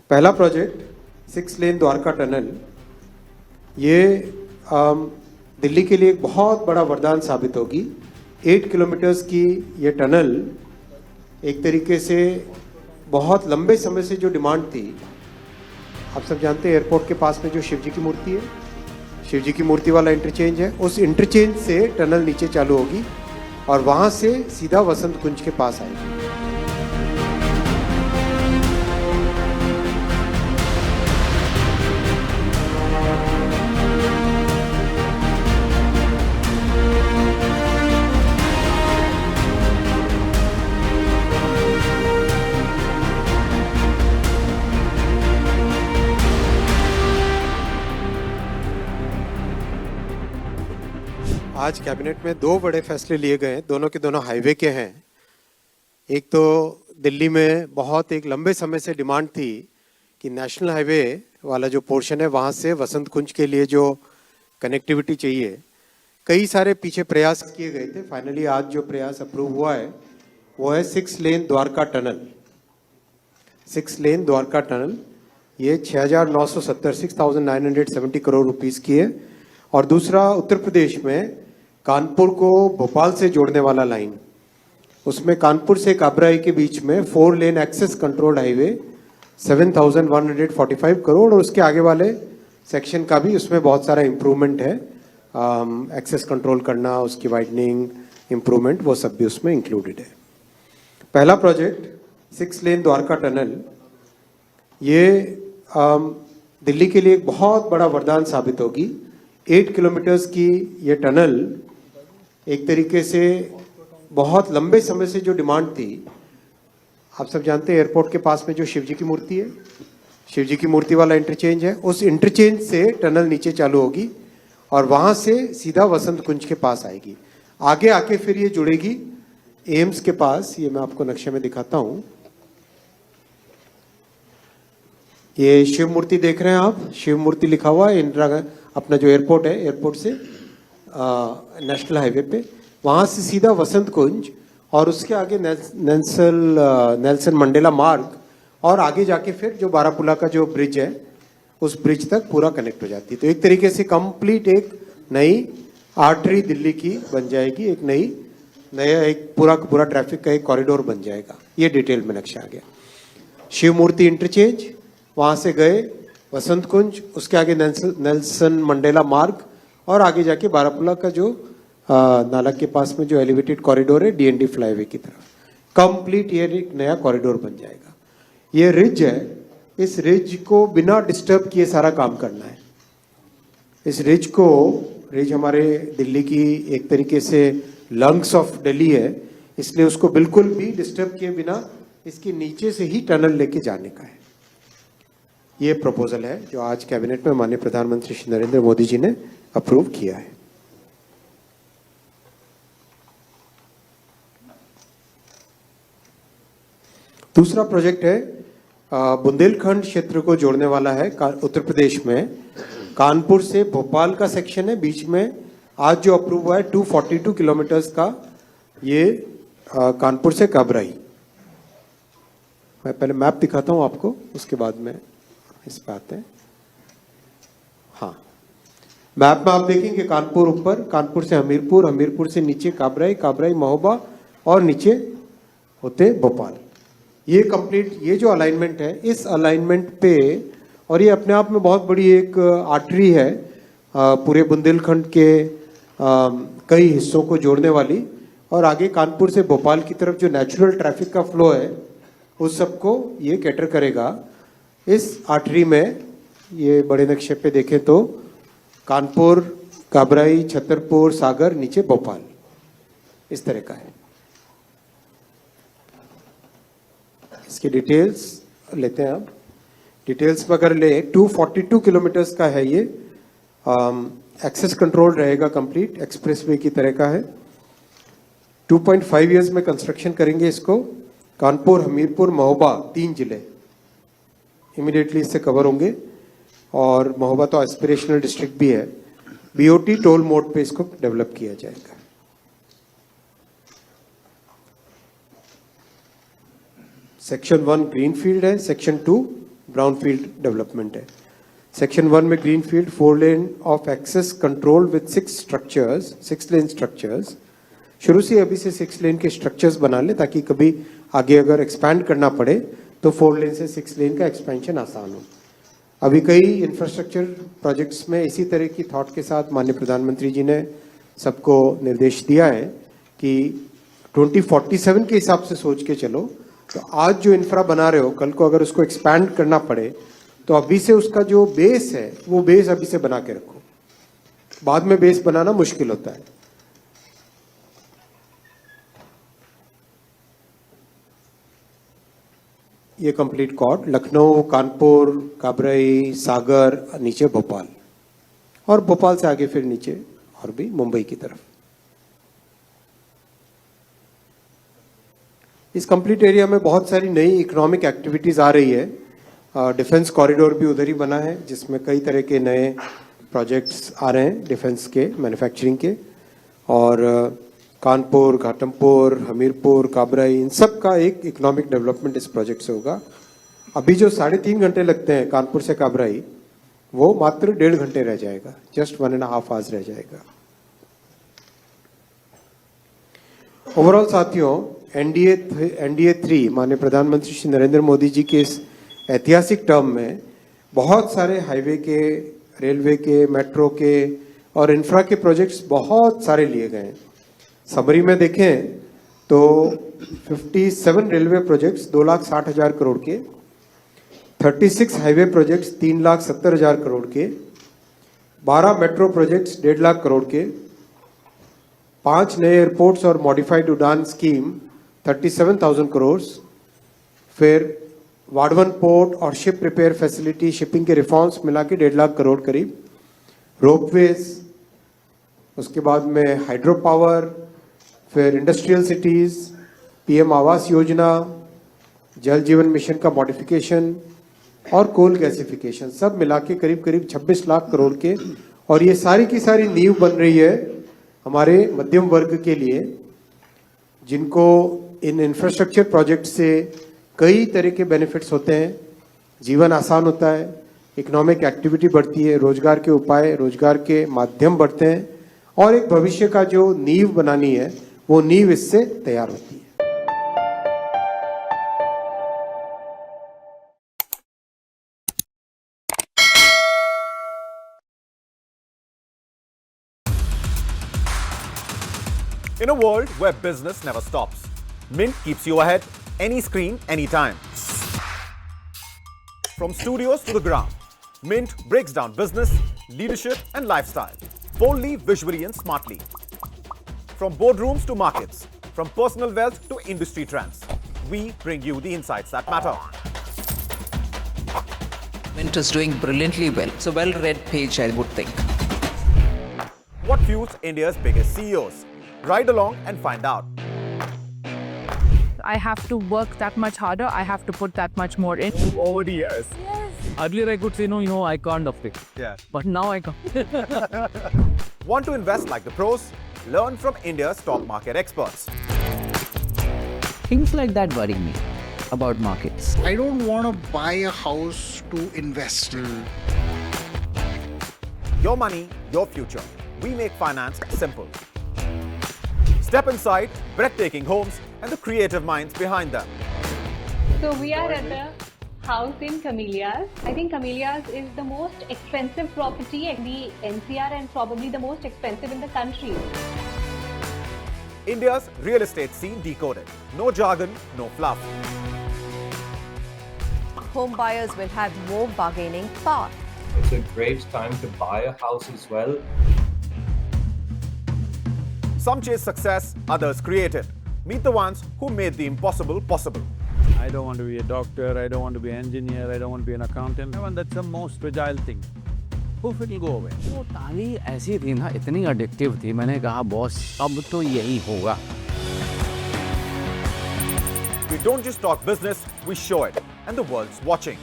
पहला प्रोजेक्ट 6 लेन द्वारका टनल, ये दिल्ली के लिए एक बहुत बड़ा वरदान साबित होगी। 8 किलोमीटर्स की ये टनल एक तरीके से बहुत लंबे समय से जो डिमांड थी, आप सब जानते हैं एयरपोर्ट के पास में जो शिव जी की मूर्ति है, शिव जी की मूर्ति वाला इंटरचेंज है, उस इंटरचेंज से टनल नीचे चालू होगी और वहाँ से सीधा वसंत कुंज के पास आएगी। आज कैबिनेट में 2 बड़े फैसले लिए गए, दोनों के दोनों हाईवे के हैं। एक तो दिल्ली में बहुत एक लंबे समय से डिमांड थी कि नेशनल हाईवे वाला जो पोर्शन है वहाँ से वसंत कुंज के लिए जो कनेक्टिविटी चाहिए, कई सारे पीछे प्रयास किए गए थे। फाइनली आज जो प्रयास अप्रूव हुआ है वो है 6 लेन द्वारका टनल। 6 लेन द्वारका टनल ये 6,970 करोड़ रुपीस की है। और दूसरा उत्तर प्रदेश में कानपुर को भोपाल से जोड़ने वाला लाइन, उसमें कानपुर से काबराई के बीच में 4 lane access controlled highway 7,145 crore, और उसके आगे वाले सेक्शन का भी उसमें बहुत सारा इम्प्रूवमेंट है। एक्सेस कंट्रोल करना, उसकी वाइडनिंग, इम्प्रूवमेंट, वो सब भी उसमें इंक्लूडेड है। पहला प्रोजेक्ट 6 लेन द्वारका टनल, ये दिल्ली के लिए एक बहुत बड़ा वरदान साबित होगी। 8 किलोमीटर्स की ये टनल एक तरीके से बहुत लंबे समय से जो डिमांड थी, आप सब जानते हैं एयरपोर्ट के पास में जो शिव जी की मूर्ति है, शिव जी की मूर्ति वाला इंटरचेंज है, उस इंटरचेंज से टनल नीचे चालू होगी और वहाँ से सीधा वसंत कुंज के पास आएगी। आगे आके फिर ये जुड़ेगी एम्स के पास। ये मैं आपको नक्शे में दिखाता हूँ। ये शिव मूर्ति देख रहे हैं आप, शिव मूर्ति लिखा हुआ है इंदिरा, अपना जो एयरपोर्ट है, एयरपोर्ट से नेशनल हाईवे पे, वहाँ से सीधा वसंत कुंज और उसके आगे नेल्सन मंडेला मार्ग, और आगे जाके फिर जो बारापुला का जो ब्रिज है उस ब्रिज तक पूरा कनेक्ट हो जाती है। तो एक तरीके से कंप्लीट एक नई आर्टरी दिल्ली की बन जाएगी, एक नया एक पूरा ट्रैफिक का एक कॉरिडोर बन जाएगा। ये डिटेल में नक्शा आ गया। शिव मूर्ति इंटरचेंज, वहाँ से गए वसंत कुंज, उसके आगे नेल्सन मंडेला मार्ग, और आगे जाके बारापुला का जो नाला के पास में जो एलिवेटेड कॉरिडोर है डीएनडी फ्लाईवे की तरफ, कंप्लीट ये एक नया कॉरिडोर बन जाएगा। ये रिज है, इस रिज को बिना डिस्टर्ब किए सारा काम करना है। इस रिज हमारे दिल्ली की एक तरीके से लंग्स ऑफ दिल्ली है, इसलिए उसको बिल्कुल भी डिस्टर्ब किए बिना इसके नीचे से ही टनल लेके जाने का है। ये प्रपोजल है जो आज कैबिनेट में माननीय प्रधानमंत्री श्री नरेंद्र मोदी जी ने अप्रूव किया है। दूसरा प्रोजेक्ट है बुंदेलखंड क्षेत्र को जोड़ने वाला है। उत्तर प्रदेश में कानपुर से भोपाल का सेक्शन है, बीच में आज जो अप्रूव हुआ है 242 किलोमीटर्स का, ये कानपुर से काबराई। मैं पहले मैप दिखाता हूं आपको, उसके बाद में इस पे आते हैं। हाँ, मैप में आप देखेंगे कानपुर ऊपर, कानपुर से हमीरपुर, हमीरपुर से नीचे काबराई, काबराई महोबा, और नीचे होते भोपाल। ये कंप्लीट, ये जो अलाइनमेंट है, इस अलाइनमेंट पे, और ये अपने आप में बहुत बड़ी एक आर्टरी है पूरे बुंदेलखंड के कई हिस्सों को जोड़ने वाली, और आगे कानपुर से भोपाल की तरफ जो नेचुरल ट्रैफिक का फ्लो है उस सबको ये कैटर करेगा। इस आर्टरी में ये बड़े नक्शे पे देखें तो कानपुर, काबराई, छतरपुर, सागर, नीचे भोपाल, इस तरह का है। इसकी डिटेल्स लेते हैं आप। डिटेल्स में अगर ले 242 किलोमीटर्स का है ये, एक्सेस कंट्रोल रहेगा, कंप्लीट एक्सप्रेसवे की तरह का है। 2.5 इयर्स में कंस्ट्रक्शन करेंगे इसको। कानपुर, हमीरपुर, महोबा 3 जिले इमीडिएटली इससे कवर होंगे, और महोबा तो एस्पिरेशनल डिस्ट्रिक्ट भी है। बीओटी टोल मोड पे इसको डेवलप किया जाएगा। सेक्शन 1 ग्रीनफील्ड है, सेक्शन 2 ब्राउनफील्ड डेवलपमेंट है। सेक्शन 1 में greenfield 4 lane of access control with 6 lane structures. शुरू से अभी से 6 लेन के स्ट्रक्चर्स बना ले ताकि कभी आगे अगर एक्सपैंड करना पड़े तो 4 लेन से 6 लेन का एक्सपेंशन आसान हो। अभी कई इंफ्रास्ट्रक्चर प्रोजेक्ट्स में इसी तरह की थॉट के साथ माननीय प्रधानमंत्री जी ने सबको निर्देश दिया है कि 2047 के हिसाब से सोच के चलो। तो आज जो इंफ्रा बना रहे हो, कल को अगर उसको एक्सपैंड करना पड़े तो अभी से उसका जो बेस है वो बेस अभी से बना के रखो, बाद में बेस बनाना मुश्किल होता है। ये कंप्लीट कॉर्ड लखनऊ, कानपुर, काबरई, सागर, नीचे भोपाल, और भोपाल से आगे फिर नीचे और भी मुंबई की तरफ। इस कंप्लीट एरिया में बहुत सारी नई इकोनॉमिक एक्टिविटीज आ रही है। डिफेंस कॉरिडोर भी उधर ही बना है जिसमें कई तरह के नए प्रोजेक्ट्स आ रहे हैं डिफेंस के, मैन्युफैक्चरिंग के। और कानपुर, घाटमपुर, हमीरपुर, काबरई, इन सब का एक इकोनॉमिक डेवलपमेंट इस प्रोजेक्ट से होगा। अभी जो 3.5 घंटे लगते हैं कानपुर से काबरई, वो मात्र 1.5 घंटे रह जाएगा, जस्ट 1.5 आवर्स रह जाएगा। ओवरऑल साथियों, एनडीए 3 माननीय प्रधानमंत्री श्री नरेंद्र मोदी जी के इस ऐतिहासिक टर्म में बहुत सारे हाईवे के, रेलवे के, मेट्रो के और इंफ्रा के प्रोजेक्ट्स बहुत सारे लिए गए हैं। समरी में देखें तो 57 रेलवे प्रोजेक्ट्स 2,60,000 करोड़ के, 36 हाईवे प्रोजेक्ट्स 3,70,000 करोड़ के, 12 मेट्रो प्रोजेक्ट्स 1.5 लाख करोड़ के, 5 नए एयरपोर्ट्स और मॉडिफाइड उड़ान स्कीम 37,000 करोड़, फिर वाडवन पोर्ट और शिप रिपेयर फैसिलिटी, शिपिंग के रिफॉर्म्स मिला के 1.5 लाख करोड़ करीब, रोपवेज, उसके बाद में हाइड्रो पावर, फिर industrial cities, PM Awas Yojana, जल जीवन मिशन का मॉडिफिकेशन और कोल गैसिफिकेशन, सब मिला के करीब करीब 26 लाख करोड़ के। और ये सारी की सारी नींव बन रही है हमारे मध्यम वर्ग के लिए, जिनको इन इंफ्रास्ट्रक्चर प्रोजेक्ट से कई तरह के बेनिफिट्स होते हैं। जीवन आसान होता है, इकोनॉमिक एक्टिविटी बढ़ती है, रोजगार के उपाय, रोजगार के माध्यम बढ़ते हैं, और एक भविष्य का जो नींव बनानी है वो नींव इससे तैयार होती है। In a world where business never stops, Mint keeps you ahead, any screen, anytime. From studios to the ground, Mint breaks down business, leadership, and lifestyle, boldly, visually, and smartly. From boardrooms to markets, from personal wealth to industry trends, we bring you the insights that matter. Mint is doing brilliantly well. It's a well-read page, I would think. What fuels India's biggest CEOs? Ride along and find out. I have to work that much harder. I have to put that much more in. Over the years. Earlier I could say, no, I can't afford it. Yeah. But now I can. Want to invest like the pros? Learn from India's top market experts. Things like that worry me about markets. I don't want to buy a house to invest. Your money, your future. We make finance simple. Step inside breathtaking homes and the creative minds behind them. So we are at the house in Camellias. I think Camellias is the most expensive property in the NCR and probably the most expensive in the country. India's real estate scene decoded. No jargon, no fluff. Home buyers will have more bargaining power. It's a great time to buy a house as well. Some chase success, others create it. Meet the ones who made the impossible possible. I don't want to be a doctor, I don't want to be an engineer, I don't want to be an accountant. And that's the most fragile thing. Poof, it will go away. वो ताली ऐसी थी ना, इतनी addictive थी, मैंने कहा boss अब तो यही होगा। We don't just talk business, we show it, and the world's watching.